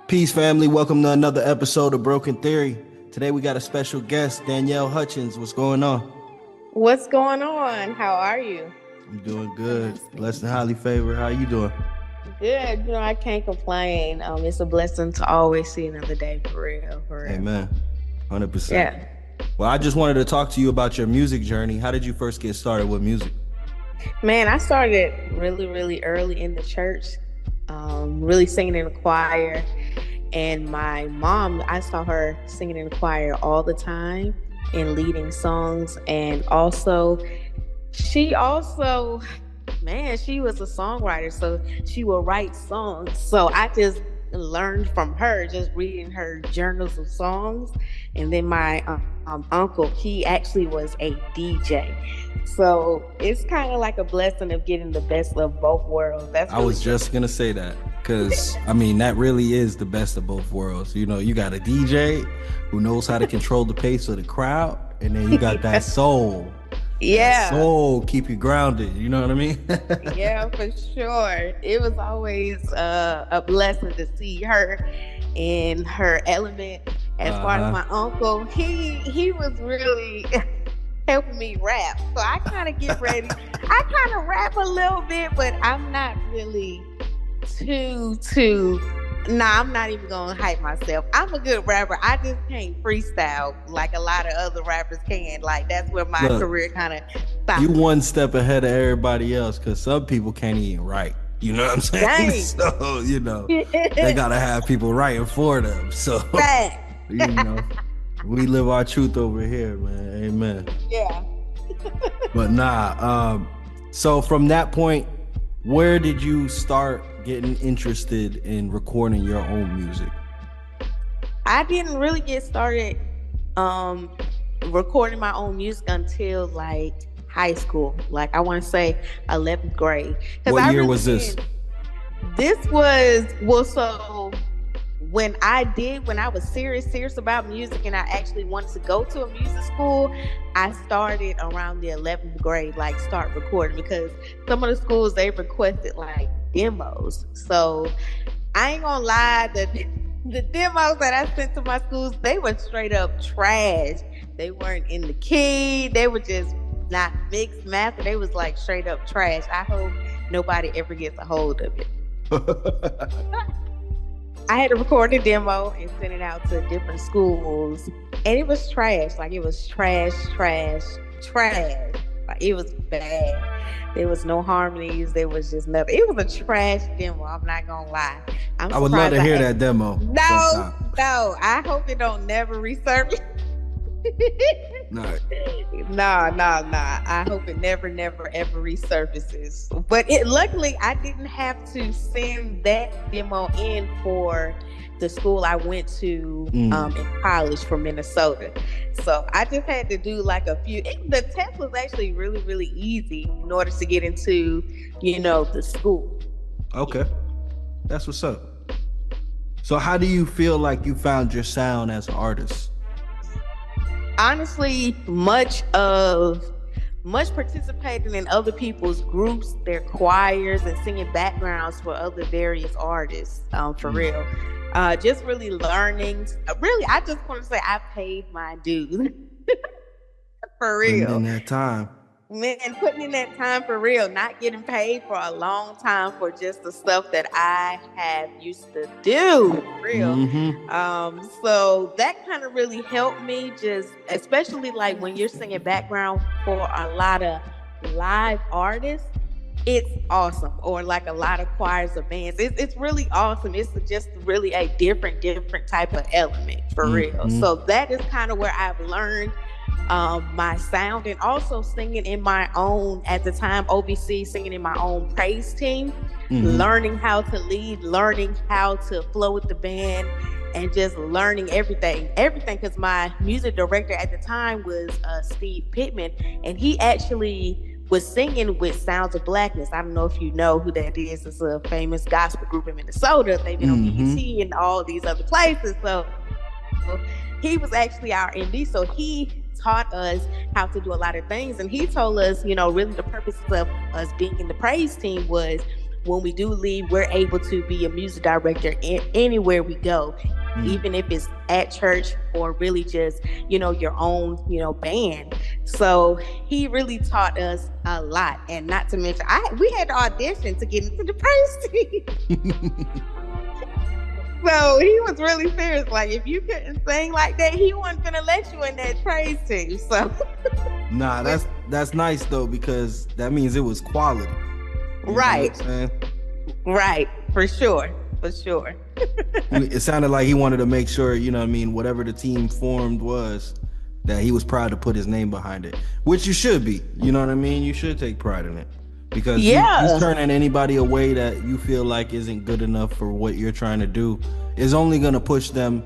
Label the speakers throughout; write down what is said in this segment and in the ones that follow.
Speaker 1: Peace, family. Welcome to another episode of Breauxkin Theory. Today we got a special guest, Danielle Hutchins. What's going on?
Speaker 2: What's going on? How are you?
Speaker 1: I'm doing good. Blessed and highly favored. How you doing?
Speaker 2: Good. I can't complain. It's a blessing to always see another day, for real.
Speaker 1: Amen. 100%.
Speaker 2: Yeah.
Speaker 1: Well, I just wanted to talk to you about your music journey. How did you first get started with music?
Speaker 2: Man, I started really early in the church, really singing in the choir. And my mom, I saw her singing in the choir all the time and leading songs. And she was a songwriter, so she would write songs. So I just learned from her, just reading her journals of songs. And then my uncle, he actually was a DJ. So it's kind of like a blessing of getting the best of both worlds.
Speaker 1: I was just going to say that because, that really is the best of both worlds. You got a DJ who knows how to control the pace of the crowd, and then you got that soul.
Speaker 2: Yeah.
Speaker 1: Soul keep you grounded. You know what I mean?
Speaker 2: Yeah, for sure. It was always a blessing to see her in her element. As far as my uncle, he was really helping me rap. So I kind of get ready. I kind of rap a little bit, but I'm not really I'm not even gonna hype myself. I'm a good rapper. I just can't freestyle like a lot of other rappers can. Like that's where my career kind of stopped.
Speaker 1: You one step ahead of everybody else because some people can't even write. You know what I'm saying?
Speaker 2: Dang.
Speaker 1: So, they gotta have people writing for them. So we live our truth over here, man. Amen.
Speaker 2: Yeah.
Speaker 1: But so from that point, where did you start getting interested in recording your own music?
Speaker 2: I didn't really get started recording my own music until like high school. Like I want to say 11th grade.
Speaker 1: What year was this?
Speaker 2: This was, when I was serious about music and I actually wanted to go to a music school, I started around the 11th grade, like start recording, because some of the schools, they requested like demos. So I ain't gonna lie, the demos that I sent to my schools, they were straight up trash. They weren't in the key. They were just not mixed master. They was like straight up trash. I hope nobody ever gets a hold of it. I had to record a demo and send it out to different schools, and it was trash. Like it was trash. Like it was bad. There was no harmonies. There was just nothing. It was a trash demo. I'm not gonna lie.
Speaker 1: I would love to hear that demo.
Speaker 2: No. I hope it don't never resurface.
Speaker 1: No.
Speaker 2: I hope it never ever resurfaces. But luckily I didn't have to send that demo in for the school I went to in college for Minnesota. So I just had to do like a few. The test was actually really easy in order to get into, the school.
Speaker 1: Okay, that's what's up. So how do you feel like you found your sound as an artist?
Speaker 2: Honestly, much participating in other people's groups, their choirs, and singing backgrounds for other various artists, for real. Just really learning. Really, I just want to say I paid my dues. For real.
Speaker 1: Putting in that time.
Speaker 2: Man, putting in that time for real, not getting paid for a long time for just the stuff that I have used to do, for real.
Speaker 1: Mm-hmm.
Speaker 2: So that kind of really helped me, just especially like when you're singing background for a lot of live artists, it's awesome. Or like a lot of choirs or bands, it's really awesome. It's just really a different type of element, for real. So that is kind of where I've learned my sound, and also singing in my own, at the time, OBC, singing in my own praise team, learning how to lead, learning how to flow with the band, and just learning everything, because my music director at the time was Steve Pittman, and he actually was singing with Sounds of Blackness. I don't know if you know who that is. It's a famous gospel group in Minnesota. They've been on BET and all these other places. So he was actually our MD. So he taught us how to do a lot of things, and he told us, really the purpose of us being in the praise team was when we do leave, we're able to be a music director anywhere we go, even if it's at church or really just, your own, band. So he really taught us a lot. And not to mention, we had to audition to get into the praise team. So he was really serious. Like, if you couldn't sing like that, he wasn't gonna let you in that praise team. So
Speaker 1: nah, that's nice though, because that means it was quality.
Speaker 2: Right. Right. For sure. It
Speaker 1: sounded like he wanted to make sure, whatever the team formed was, that he was proud to put his name behind it, which you should be. You know what I mean? You should take pride in it. Because you turning anybody away that you feel like isn't good enough for what you're trying to do is only going to push them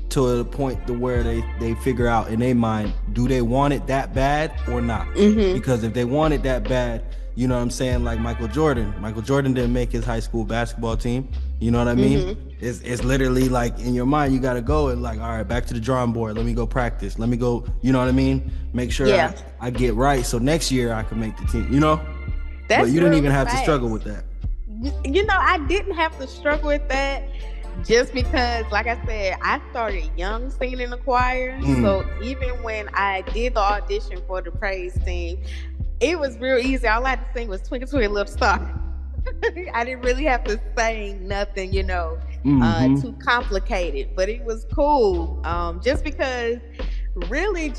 Speaker 1: to a point to where they figure out in their mind, do they want it that bad or not? Because if they want it that bad, you know what I'm saying? Like Michael Jordan didn't make his high school basketball team. You know what I mean? It's literally like in your mind, you got to go and like, all right, back to the drawing board. Let me go practice. Let me go, you know what I mean? Make sure I get right. So next year I can make the team, But you didn't even have to struggle with that.
Speaker 2: I didn't have to struggle with that just because, like I said, I started young singing in the choir. So even when I did the audition for the praise team, it was real easy. All I had to sing was Twinkle Twinkle Little Star. I didn't really have to sing nothing, too complicated. But it was cool. Just because really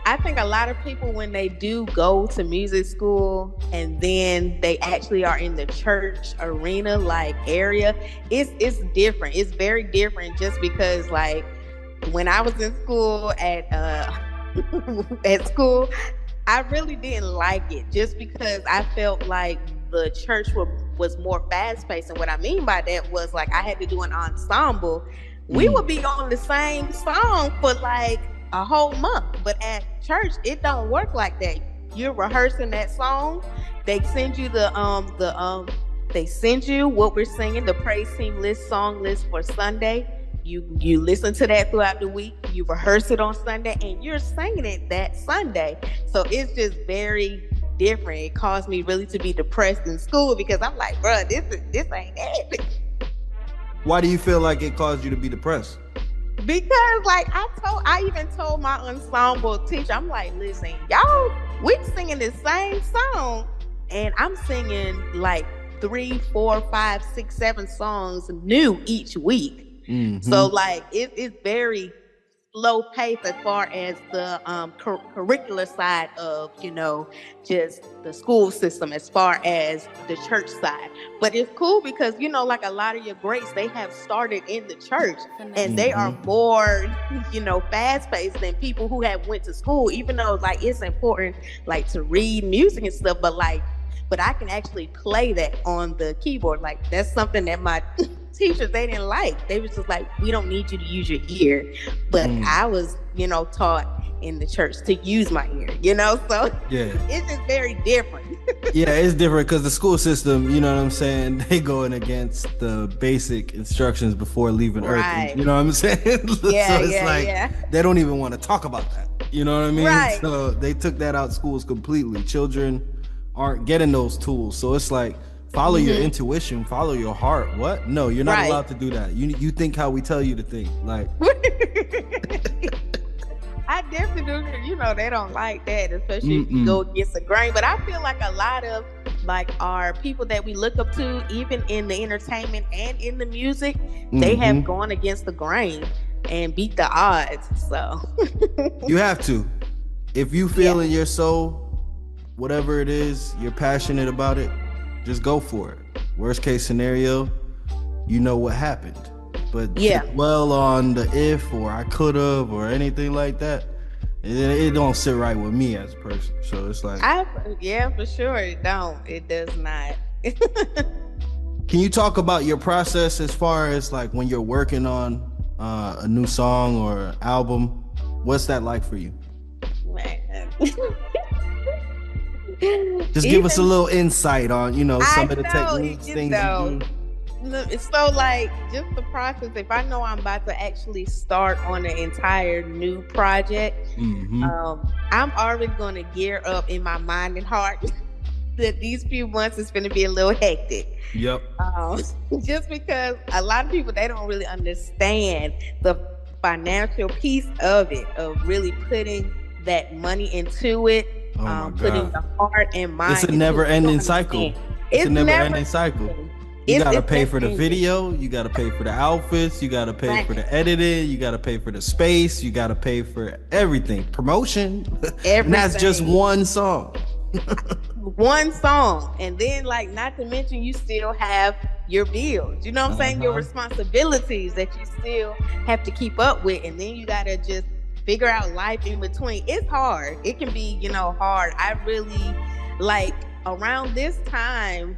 Speaker 2: I think a lot of people, when they do go to music school and then they actually are in the church arena area, it's different. It's very different, just because like when I was in school at school, I really didn't like it, just because I felt like the church was more fast-paced. And what I mean by that was, like, I had to do an ensemble. We would be on the same song for like a whole month, but at church it don't work like that. You're rehearsing that song. They send you they send you what we're singing, the praise team song list for Sunday. You listen to that throughout the week. You rehearse it on Sunday, and you're singing it that Sunday. So it's just very different. It caused me really to be depressed in school, because I'm like, bro, this ain't it.
Speaker 1: Why do you feel like it caused you to be depressed?
Speaker 2: Because like I even told my ensemble teacher, I'm like, listen, y'all, we singing the same song, and I'm singing like 3, 4, 5, 6, 7 songs new each week. So like it's very slow pace as far as the curricular side of, just the school system, as far as the church side. But it's cool because, like a lot of your greats, they have started in the church, and they are more, fast paced than people who have went to school, even though like it's important like to read music and stuff, but I can actually play that on the keyboard. Like, that's something that my teachers, they didn't like. They was just like, we don't need you to use your ear. But I was, taught in the church to use my ear, so it's just very different.
Speaker 1: Yeah, it's different because the school system, you know what I'm saying, they going against the basic instructions before leaving Earth. You know what I'm saying?
Speaker 2: Yeah,
Speaker 1: so it's they don't even want to talk about that. You know what I mean?
Speaker 2: Right.
Speaker 1: So they took that out of schools completely. Children aren't getting those tools. So it's like, follow your intuition, follow your heart. What? No, you're not allowed to do that. You think how we tell you to think. Like,
Speaker 2: I definitely do. They don't like that, especially if you go against the grain. But I feel like a lot of like our people that we look up to, even in the entertainment and in the music, they have gone against the grain and beat the odds. So
Speaker 1: you have to. If you feel in your soul, whatever it is, you're passionate about it, just go for it. Worst case scenario, you know what happened. But dwell on the if or I could have or anything like that, it don't sit right with me as a person. So it's like,
Speaker 2: for sure it don't. It does not.
Speaker 1: Can you talk about your process as far as like when you're working on a new song or album? What's that like for you?
Speaker 2: Man.
Speaker 1: Just give us a little insight on, some of the techniques, things you do.
Speaker 2: So like just the process, if I know I'm about to actually start on an entire new project, I'm already going to gear up in my mind and heart that these few months is going to be a little hectic.
Speaker 1: Yep.
Speaker 2: Just because a lot of people, they don't really understand the financial piece of it, of really putting that money into it, putting the heart and mind.
Speaker 1: It's a never-ending cycle. It's a never-ending cycle. You gotta pay for the video. You gotta pay for the outfits. You gotta pay for the editing. You gotta pay for the space. You gotta pay for everything. Promotion. And that's just one song.
Speaker 2: One song. And then, like, not to mention, you still have your bills. You know what I'm saying? Your responsibilities that you still have to keep up with. And then you gotta just figure out life in between. It's hard. It can be, hard. I really, like, around this time,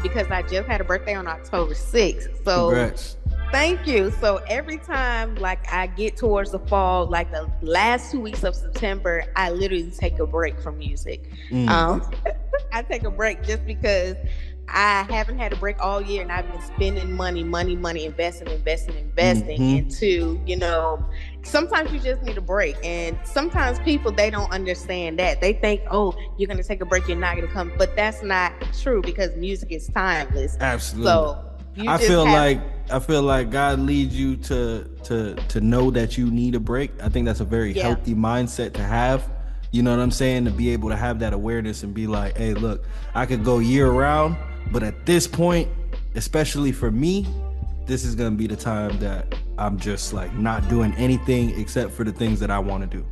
Speaker 2: because I just had a birthday on October 6th. So
Speaker 1: congrats.
Speaker 2: Thank you. So every time, like, I get towards the fall, like the last 2 weeks of September, I literally take a break from music. I take a break just because I haven't had a break all year, and I've been spending money, investing into, sometimes you just need a break. And sometimes people, they don't understand that. They think, oh, you're going to take a break, you're not going to come. But that's not true, because music is timeless.
Speaker 1: Absolutely.
Speaker 2: So
Speaker 1: I feel like God leads you to know that you need a break. I think that's a very healthy mindset to have. You know what I'm saying? To be able to have that awareness and be like, hey, look, I could go year round, but at this point, especially for me, this is going to be the time that I'm just like not doing anything except for the things that I want to do.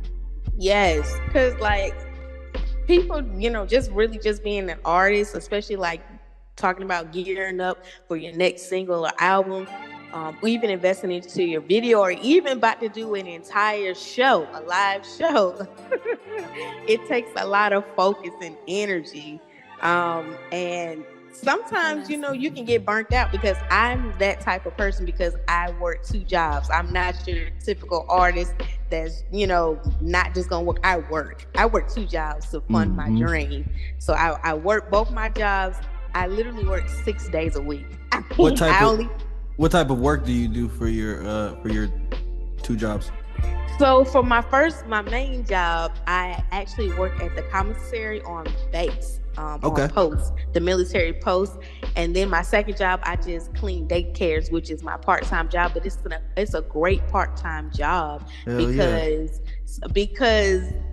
Speaker 2: Yes, because like people, just really just being an artist, especially like talking about gearing up for your next single or album, even investing into your video, or even about to do an entire show, a live show. It takes a lot of focus and energy. And sometimes, you can get burnt out, because I'm that type of person, because I work 2 jobs. I'm not your typical artist that's, not just gonna work. I work 2 jobs to fund my dream. So I work both my jobs. I literally work 6 days a week.
Speaker 1: What type of work do you do for your 2 jobs?
Speaker 2: So for my main job, I actually work at the commissary on base, on post, the military post. And then my second job, I just clean daycares, which is my part-time job. But it's a great part-time job. Because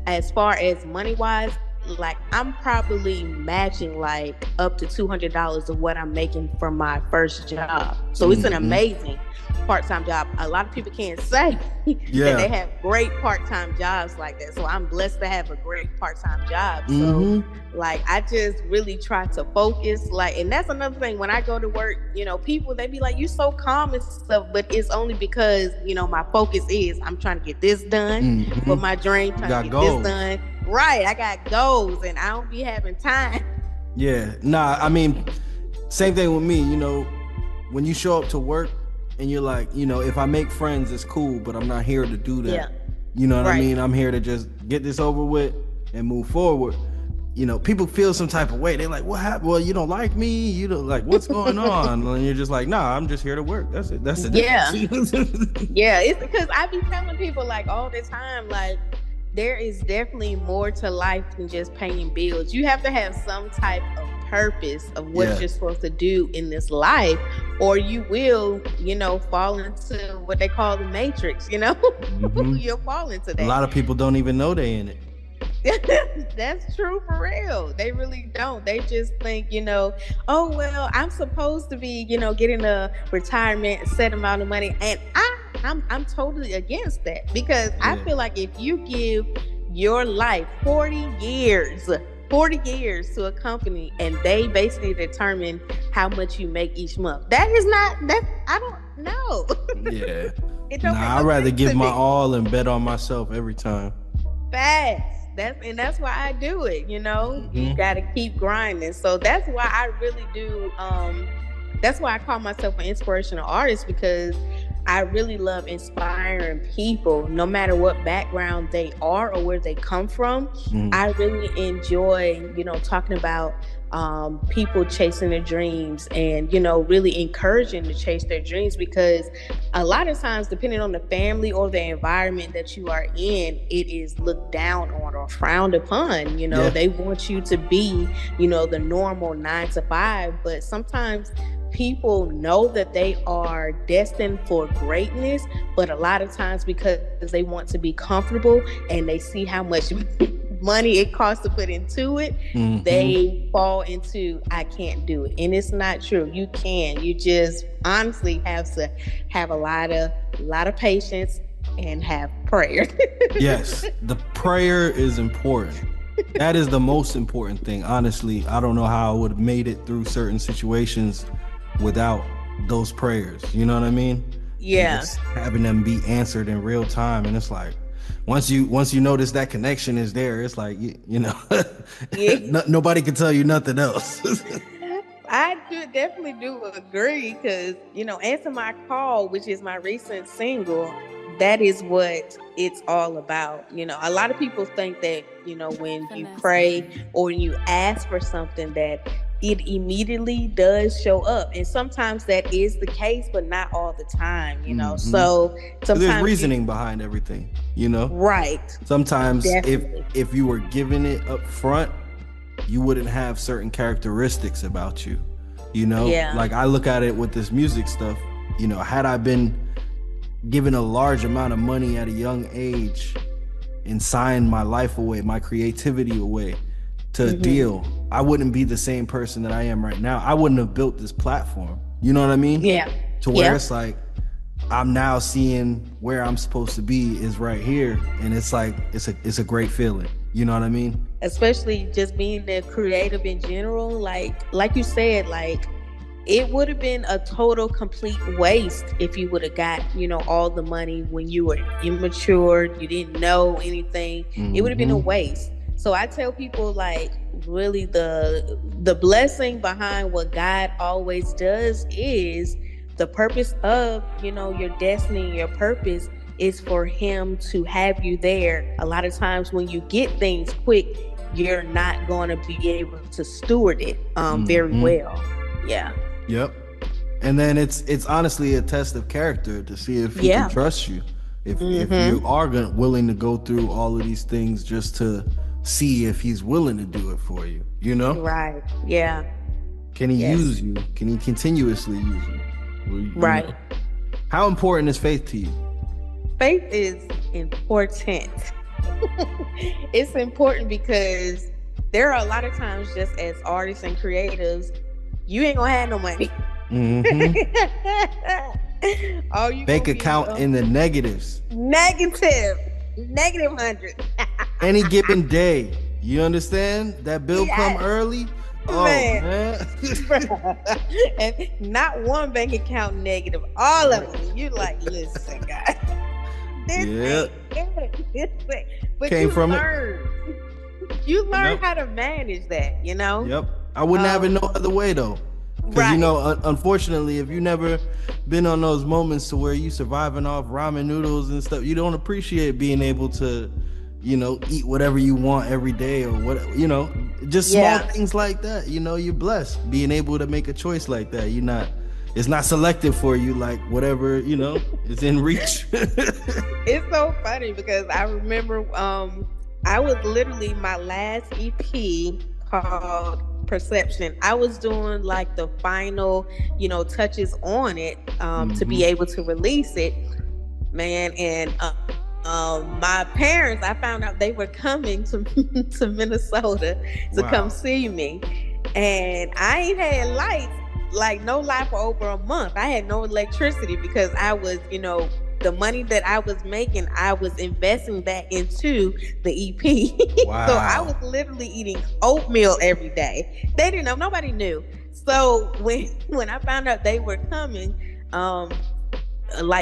Speaker 2: as far as money-wise, like, I'm probably matching like up to $200 of what I'm making from my first job. So it's an amazing part-time job. A lot of people can't say that they have great part-time jobs like that. So I'm blessed to have a great part-time job. So like, I just really try to focus, like, and that's another thing. When I go to work, people, they be like, you so calm and stuff, but it's only because, my focus is I'm trying to get this done for my dream, trying to get this done. Right, I got goals, and I don't be having time.
Speaker 1: Yeah, nah, I mean, same thing with me. When you show up to work and you're like, if I make friends, it's cool, but I'm not here to do that. Yeah. You know what I mean? I'm here to just get this over with and move forward. People feel some type of way. They're like, what happened? Well, you don't like me? You don't like, what's going on? And you're just like, nah, I'm just here to work. That's it. That's it.
Speaker 2: Yeah. Yeah, it's because I be telling people, like, all the time, like, there is definitely more to life than just paying bills. You have to have some type of purpose of what you're supposed to do in this life, or you will, fall into what they call the matrix, You'll fall into that.
Speaker 1: A lot of people don't even know they in it.
Speaker 2: That's true, for real. They really don't. They just think, oh, well, I'm supposed to be, getting a retirement, set amount of money. And I'm totally against that, because I feel like if you give your life 40 years to a company, and they basically determine how much you make each month, I don't know. Yeah.
Speaker 1: I'd rather give my all and bet on myself every time.
Speaker 2: Fast. That's why I do it. You got to keep grinding. So that's why I really do. That's why I call myself an inspirational artist, because I really love inspiring people, no matter what background they are or where they come from. I really enjoy, talking about people chasing their dreams and, really encouraging to chase their dreams, because a lot of times, depending on the family or the environment that you are in, it is looked down on or frowned upon. They want you to be, the normal 9 to 5, but sometimes people know that they are destined for greatness, but a lot of times because they want to be comfortable and they see how much money it costs to put into it, they fall into, I can't do it. And it's not true. You can. You just honestly have to have a lot of patience and have prayer.
Speaker 1: Yes, the prayer is important. That is the most important thing. Honestly, I don't know how I would have made it through certain situations without those prayers. You know what I mean?
Speaker 2: Yeah.
Speaker 1: And just having them be answered in real time. And it's like, once you notice that connection is there, it's like, nobody can tell you nothing else.
Speaker 2: I definitely do agree, because, Answer My Call, which is my recent single, that is what it's all about. A lot of people think that, when you pray or you ask for something, that it immediately does show up. And sometimes that is the case, but not all the time, So sometimes
Speaker 1: there's reasoning behind everything,
Speaker 2: Right.
Speaker 1: Sometimes
Speaker 2: Definitely.
Speaker 1: if you were given it up front, you wouldn't have certain characteristics about you,
Speaker 2: Yeah.
Speaker 1: Like I look at it with this music stuff, had I been given a large amount of money at a young age and signed my life away, my creativity away to a deal, I wouldn't be the same person that I am right now. I wouldn't have built this platform. You know what I mean?
Speaker 2: Yeah.
Speaker 1: To where it's like, I'm now seeing where I'm supposed to be is right here. And it's like, it's a great feeling. You know what I mean?
Speaker 2: Especially just being a creative in general. Like you said, it would have been a total complete waste if you would have got, all the money when you were immature, you didn't know anything. It would have been a waste. So I tell people, really the blessing behind what God always does is the purpose of, your destiny, your purpose is for Him to have you there. A lot of times when you get things quick, you're not going to be able to steward it very well. Yeah.
Speaker 1: Yep. And then it's honestly a test of character to see if He can trust you. If you are willing to go through all of these things just to see if He's willing to do it for you,
Speaker 2: Right. Yeah.
Speaker 1: Can He use you? Can He continuously use you?
Speaker 2: Right.
Speaker 1: How important is faith to you?
Speaker 2: Faith is important. It's important because there are a lot of times, just as artists and creatives, you ain't gonna have no money.
Speaker 1: Bank account in the negatives.
Speaker 2: Negative 100.
Speaker 1: Any given day. You understand? That bill come early. Oh man.
Speaker 2: And not one bank account negative. All of them. You like, listen, guys. This but
Speaker 1: came from
Speaker 2: it. You learn how to manage that,
Speaker 1: Yep. I wouldn't have it no other way though. Because unfortunately, if you never been on those moments to where you surviving off ramen noodles and stuff, you don't appreciate being able to, eat whatever you want every day or what, just small things like that. You're blessed being able to make a choice like that. It's not selective for you, like whatever, is in reach.
Speaker 2: It's so funny because I remember I was literally my last EP called Perception. I was doing the final, touches on it to be able to release it, man. And my parents, I found out they were coming to Minnesota to come see me, and I ain't had lights, no light for over a month. I had no electricity because I was, the money that I was making, I was investing that into the EP.
Speaker 1: Wow.
Speaker 2: So I was literally eating oatmeal every day. They didn't know, nobody knew. So when I found out they were coming,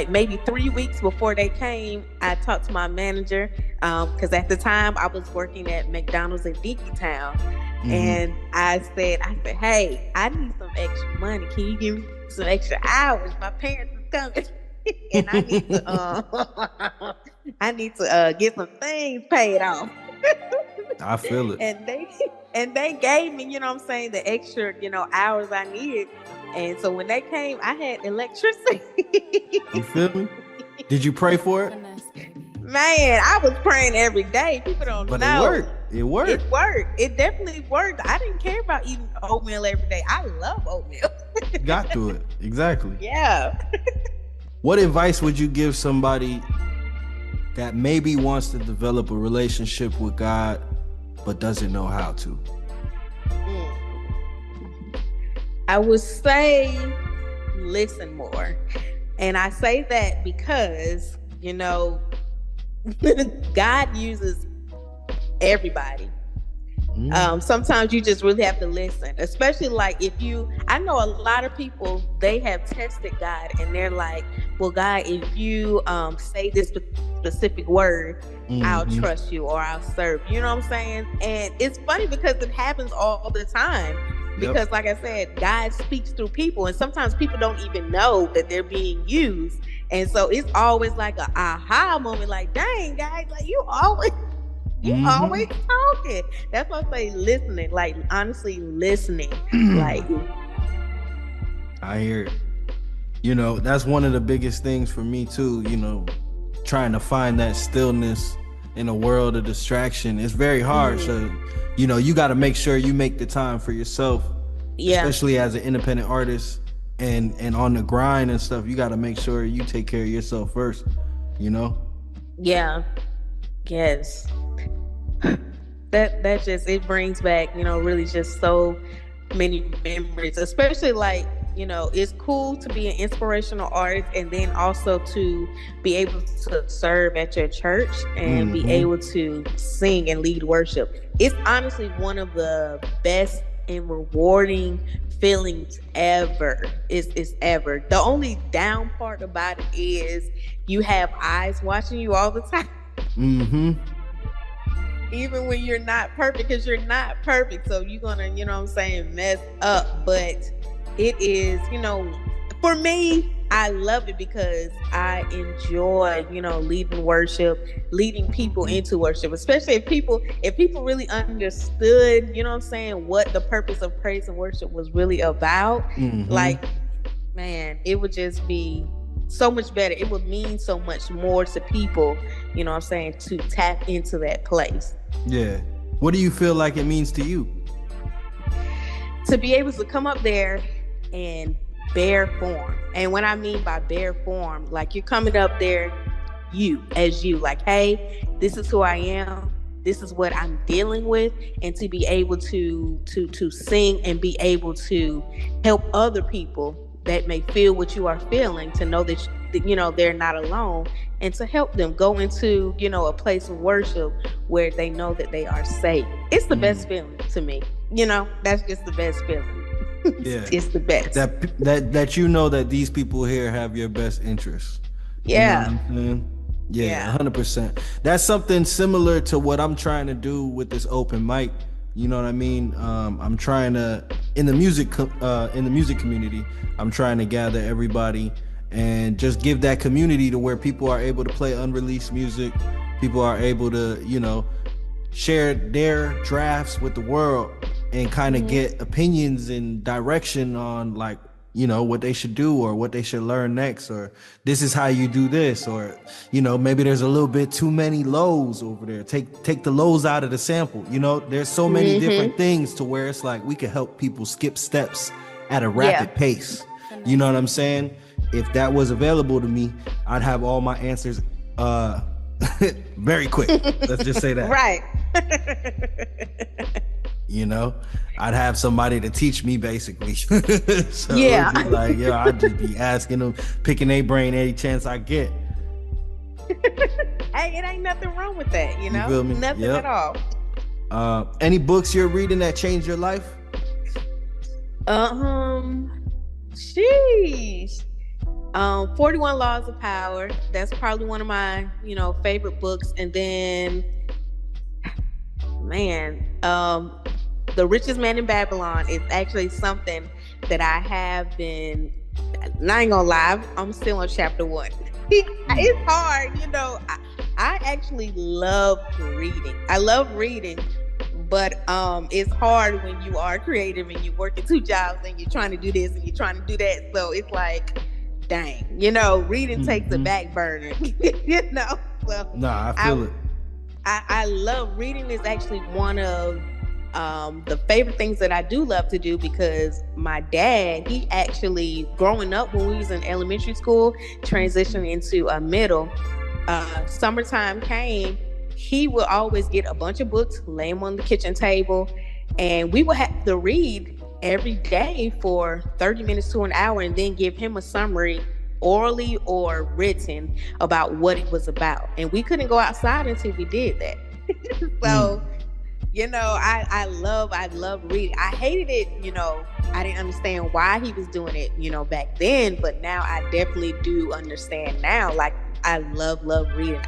Speaker 2: maybe 3 weeks before they came, I talked to my manager, because at the time I was working at McDonald's in Dinkytown. And I said, hey, I need some extra money. Can you give me some extra hours? My parents is coming. and I need to I need to get some things paid off.
Speaker 1: I feel it.
Speaker 2: And they gave me, you know what I'm saying, the extra, hours I needed. And so when they came, I had electricity.
Speaker 1: You feel me? Did you pray for it?
Speaker 2: Man, I was praying every day. People don't know.
Speaker 1: But it worked. It worked.
Speaker 2: It worked. It definitely worked. I didn't care about eating oatmeal every day. I love oatmeal.
Speaker 1: Got to it. Exactly.
Speaker 2: Yeah.
Speaker 1: What advice would you give somebody that maybe wants to develop a relationship with God but doesn't know how to?
Speaker 2: I would say listen more. And I say that because, God uses everybody. Sometimes you just really have to listen, especially like I know a lot of people, they have tested God and they're like, well, God, if you say this specific word, I'll trust you or I'll serve. You know what I'm saying? And it's funny because it happens all the time. Because like I said, God speaks through people, and sometimes people don't even know that they're being used. And so it's always like a aha moment, like, dang, guys, like you always talking. That's why I say listening, like honestly listening. Like,
Speaker 1: I hear it. That's one of the biggest things for me too, trying to find that stillness in a world of distraction. It's very hard. So, you got to make sure you make the time for yourself, especially as an independent artist and on the grind and stuff. You got to make sure you take care of yourself first,
Speaker 2: Yeah. Yes. That just, it brings back, really just so many memories, especially like, it's cool to be an inspirational artist and then also to be able to serve at your church and be able to sing and lead worship. It's honestly one of the best and rewarding feelings ever. It's ever. The only down part about it is you have eyes watching you all the time. Even when you're not perfect, because you're not perfect. So you're gonna, mess up. But it is, for me, I love it because I enjoy, leading worship, leading people into worship, especially if people really understood, what the purpose of praise and worship was really about. Like, man, it would just be so much better. It would mean so much more to people, to tap into that place.
Speaker 1: Yeah. What do you feel like it means to you?
Speaker 2: To be able to come up there and bare form. And what I mean by bare form, like you're coming up there, you, like, hey, this is who I am. This is what I'm dealing with. And to be able to sing and be able to help other people that may feel what you are feeling, to know that, they're not alone, and to help them go into, a place of worship where they know that they are safe. It's the best feeling to me. That's just the best feeling.
Speaker 1: Yeah.
Speaker 2: It's the best.
Speaker 1: That that these people here have your best interests.
Speaker 2: Yeah.
Speaker 1: Yeah, 100%. That's something similar to what I'm trying to do with this open mic. You know what I mean? I'm trying to, in the music community, I'm trying to gather everybody and just give that community to where people are able to play unreleased music. People are able to, share their drafts with the world and kind of get opinions and direction on, like, what they should do or what they should learn next, or this is how you do this, or, maybe there's a little bit too many lows over there. Take the lows out of the sample. There's so many different things to where it's like we can help people skip steps at a rapid pace. You know what I'm saying? If that was available to me, I'd have all my answers very quick. Let's just say that.
Speaker 2: Right.
Speaker 1: I'd have somebody to teach me, basically. So I'd just be asking them, picking their brain any chance I get.
Speaker 2: Hey, it ain't nothing wrong with that,
Speaker 1: You feel me?
Speaker 2: Nothing at all.
Speaker 1: Any books you're reading that changed your life?
Speaker 2: Sheesh. 41 Laws of Power. That's probably one of my, favorite books. And then, man, The Richest Man in Babylon is actually something that I have been I ain't gonna lie, I'm still on chapter 1. It's hard, you know. I actually love reading. I love reading, but it's hard when you are creative and you're working 2 jobs and you're trying to do this and you're trying to do that. So it's like, dang, you know, reading takes a back burner. You know. So
Speaker 1: I feel it.
Speaker 2: I love reading. Is actually one of the favorite things that I do love to do, because my dad, he actually, growing up when we was in elementary school, transitioning into a middle, summertime came, he would always get a bunch of books, lay them on the kitchen table, and we would have to read every day for 30 minutes to an hour, and then give him a summary, orally or written, about what it was about. And we couldn't go outside until we did that. So you know, I love reading. I hated it, you know, I didn't understand why he was doing it, you know, back then, but now I definitely do understand now. Like, I love reading.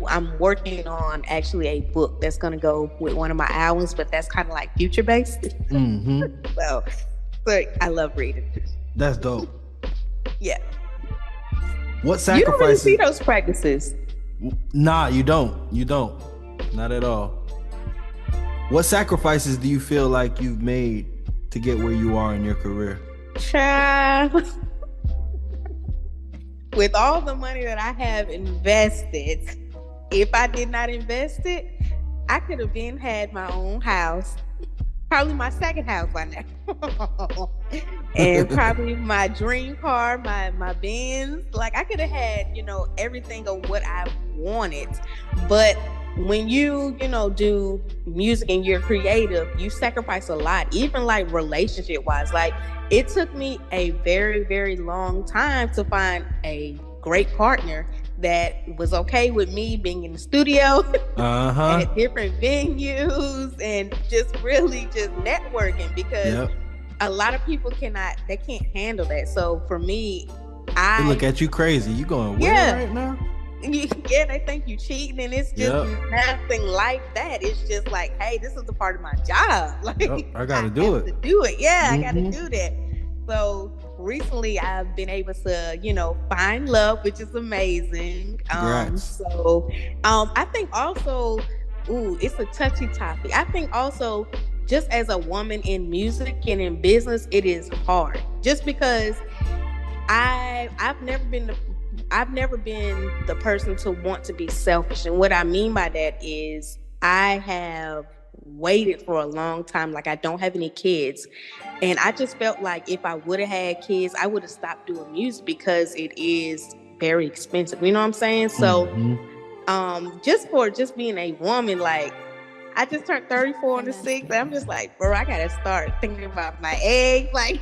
Speaker 2: I'm working on actually a book that's going to go with one of my albums, but that's kind of like future based. So I love reading.
Speaker 1: That's dope.
Speaker 2: Yeah.
Speaker 1: What sacrifices?
Speaker 2: You don't really see those practices.
Speaker 1: Nah, you don't. Not at all. What sacrifices do you feel like you've made to get where you are in your career?
Speaker 2: Child. With all the money that I have invested, if I did not invest it, I could have had my own house. Probably my second house by now. And probably my dream car, my Benz. Like, I could have had, you know, everything of what I wanted. But when you know, do music and you're creative, you sacrifice a lot, even like relationship wise. Like, it took me a very, very long time to find a great partner that was okay with me being in the studio at different venues, and just really just networking, because a lot of people can't handle that. So for me,
Speaker 1: they look at you crazy. You going where right now?
Speaker 2: Yeah, they think you cheating, and it's just nothing like that. It's just like, hey, this is a part of my job. Like,
Speaker 1: I gotta do it.
Speaker 2: I gotta do that. So recently, I've been able to, you know, find love, which is amazing. So I think also, it's a touchy topic. I think also, just as a woman in music and in business, it is hard. Just because I've never been the person to want to be selfish. And what I mean by that is, I have waited for a long time. Like, I don't have any kids. And I just felt like if I would have had kids, I would have stopped doing music, because it is very expensive. You know what I'm saying? So just being a woman, like, I just turned 34 on the 6th. And I'm just like, bro, I got to start thinking about my eggs. Like,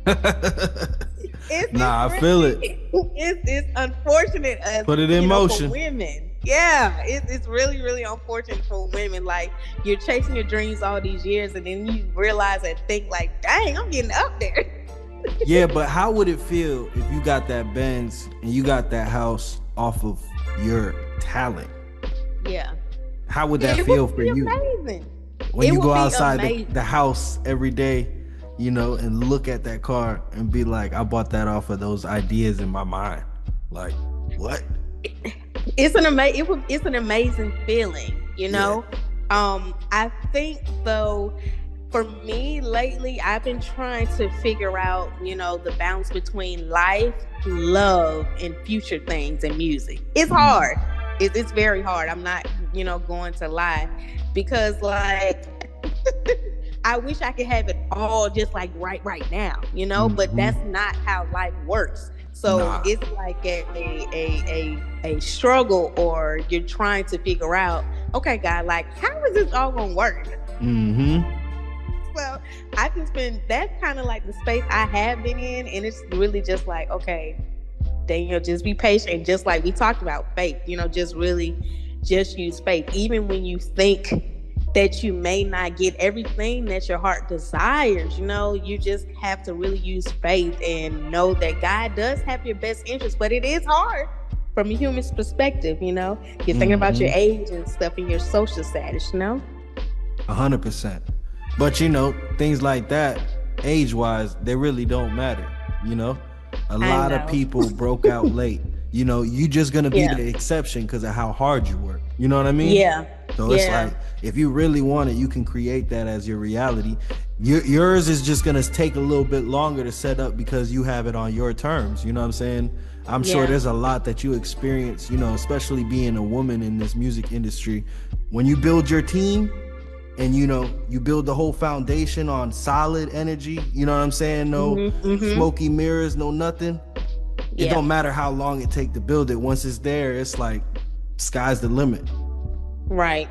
Speaker 1: I feel it.
Speaker 2: It's unfortunate.
Speaker 1: Put it in motion.
Speaker 2: For women. Yeah, it's really, really unfortunate for women. Like, you're chasing your dreams all these years, and then you realize and think like, dang, I'm getting up there.
Speaker 1: Yeah, but how would it feel if you got that Benz and you got that house off of your talent?
Speaker 2: Yeah.
Speaker 1: How would that feel for you?
Speaker 2: Amazing.
Speaker 1: When you go outside the house every day, you know, and look at that car and be like, I bought that off of those ideas in my mind. Like, what?
Speaker 2: It's an amazing feeling, you know? Yeah. I think, though, for me lately, I've been trying to figure out, you know, the balance between life, love, and future things in music. It's hard. It's very hard. I'm not, you know, going to lie, because, like, I wish I could have it all just like right now, you know, but that's not how life works. So it's like a struggle, or you're trying to figure out, okay, God, like, how is this all gonna work? So I just that's kind of like the space I have been in, and it's really just like, okay, Danielle, just be patient, and just like we talked about, faith, you know, just use faith, even when you think that you may not get everything that your heart desires. You know, you just have to really use faith and know that God does have your best interest, but it is hard from a human's perspective. You know, you're thinking about your age and stuff and your social status, you know?
Speaker 1: 100%. But, you know, things like that, age-wise, they really don't matter. You know, a lot of people broke out late. You know, you just gonna be the exception because of how hard you work. You know what I mean?
Speaker 2: Yeah.
Speaker 1: So it's like, if you really want it, you can create that as your reality. Yours is just gonna take a little bit longer to set up because you have it on your terms. You know what I'm saying? I'm sure there's a lot that you experience, you know, especially being a woman in this music industry. When you build your team and, you know, you build the whole foundation on solid energy, you know what I'm saying? No smoky mirrors, no nothing. It don't matter how long it take to build it. Once it's there, it's like sky's the limit.
Speaker 2: Right.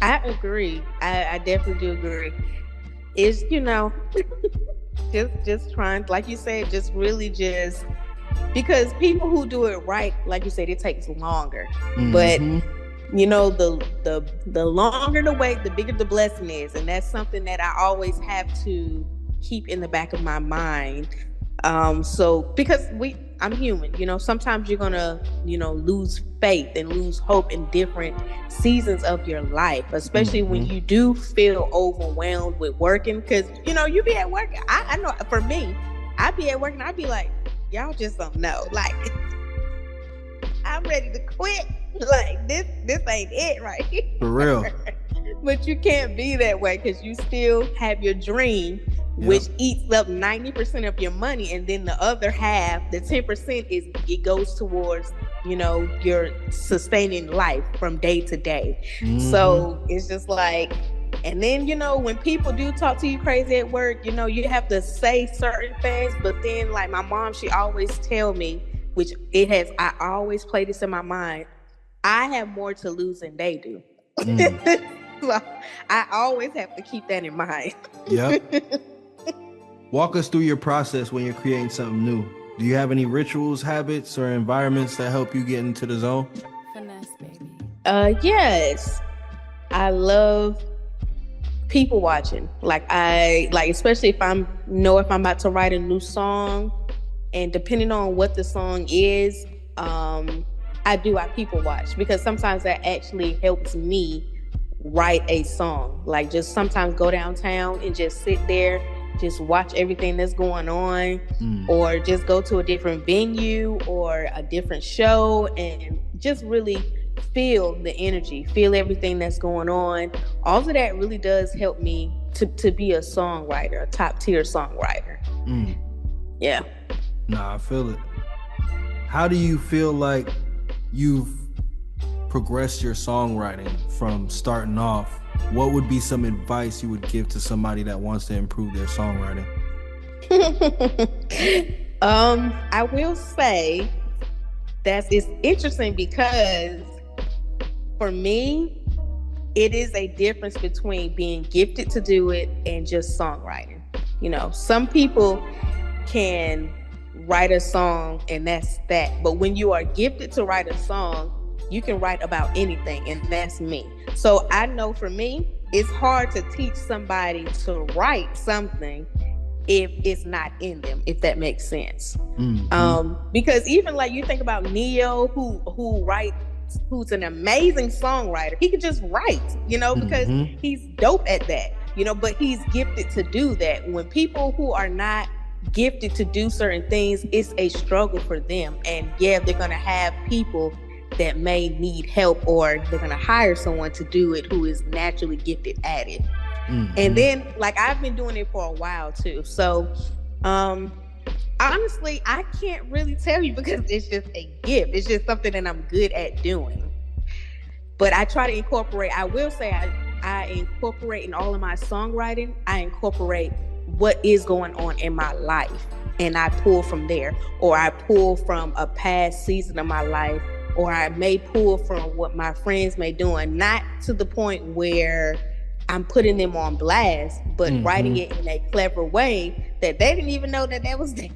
Speaker 2: I agree. I definitely do agree. It's, you know, just trying, like you said, just really just because people who do it right, like you said, it takes longer. But you know, the longer the wait, the bigger the blessing is, and that's something that I always have to keep in the back of my mind. So because I'm human, you know, sometimes you're gonna, you know, lose faith and lose hope in different seasons of your life, especially when you do feel overwhelmed with working, because, you know, you be at work. I know for me, I'd be at work and I'd be like, y'all just don't know, like, I'm ready to quit, like this ain't it right here.
Speaker 1: For real.
Speaker 2: But you can't be that way because you still have your dream, which eats up 90% of your money, and then the other half, the 10%, it goes towards, you know, your sustaining life from day to day. So it's just like, and then, you know, when people do talk to you crazy at work, you know, you have to say certain things, but then, like my mom, she always tell me, which I always play this in my mind, I have more to lose than they do. So I always have to keep that in mind.
Speaker 1: Walk us through your process when you're creating something new. Do you have any rituals, habits, or environments that help you get into the zone?
Speaker 3: Finesse, baby.
Speaker 2: Yes. I love people watching. Especially if I'm about to write a new song, and depending on what the song is, I people watch, because sometimes that actually helps me write a song. Like, just sometimes go downtown and just sit there, just watch everything that's going on, or just go to a different venue or a different show and just really feel the energy, feel everything that's going on. All of that really does help me to be a songwriter, a top tier songwriter. Yeah.
Speaker 1: Nah, I feel it. How do you feel like you've progressed your songwriting from starting off? What would be some advice you would give to somebody that wants to improve their songwriting?
Speaker 2: I will say it's interesting because for me, it is a difference between being gifted to do it and just songwriting. You know, some people can write a song and that's that. But when you are gifted to write a song, you can write about anything, and that's me. So I know for me, it's hard to teach somebody to write something if it's not in them, if that makes sense. Because even like you think about Neo, who's an amazing songwriter, he could just write, you know, because he's dope at that, you know, but he's gifted to do that. When people who are not gifted to do certain things, it's a struggle for them. And yeah, they're going to have people that may need help, or they're going to hire someone to do it who is naturally gifted at it. And then, like, I've been doing it for a while too. So, honestly, I can't really tell you because it's just a gift. It's just something that I'm good at doing. But I try to incorporate, I will say I incorporate in all of my songwriting, I incorporate what is going on in my life, and I pull from there, or I pull from a past season of my life, or I may pull from what my friends may doing, not to the point where I'm putting them on blast, but writing it in a clever way that they didn't even know that was there.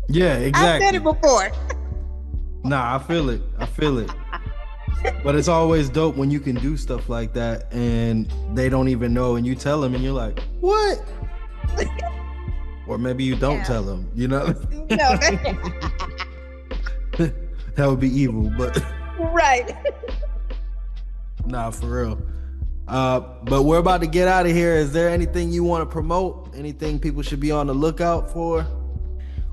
Speaker 1: Yeah, exactly.
Speaker 2: I've said it before.
Speaker 1: Nah, I feel it. But it's always dope when you can do stuff like that and they don't even know, and you tell them and you're like, what? Or maybe you don't tell them, you know?
Speaker 2: No.
Speaker 1: That would be evil, but
Speaker 2: right.
Speaker 1: Nah, for real. But we're about to get out of here. Is there anything you want to promote? Anything people should be on the lookout for?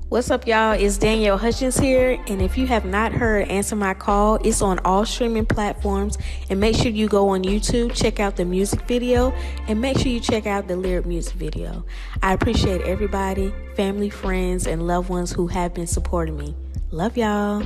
Speaker 2: What's up, y'all? It's Danielle Hutchins here, and if you have not heard Answer My Call, it's on all streaming platforms, and make sure you go on YouTube, check out the music video, and make sure you check out the lyric music video. I appreciate everybody, family, friends, and loved ones who have been supporting me. Love y'all.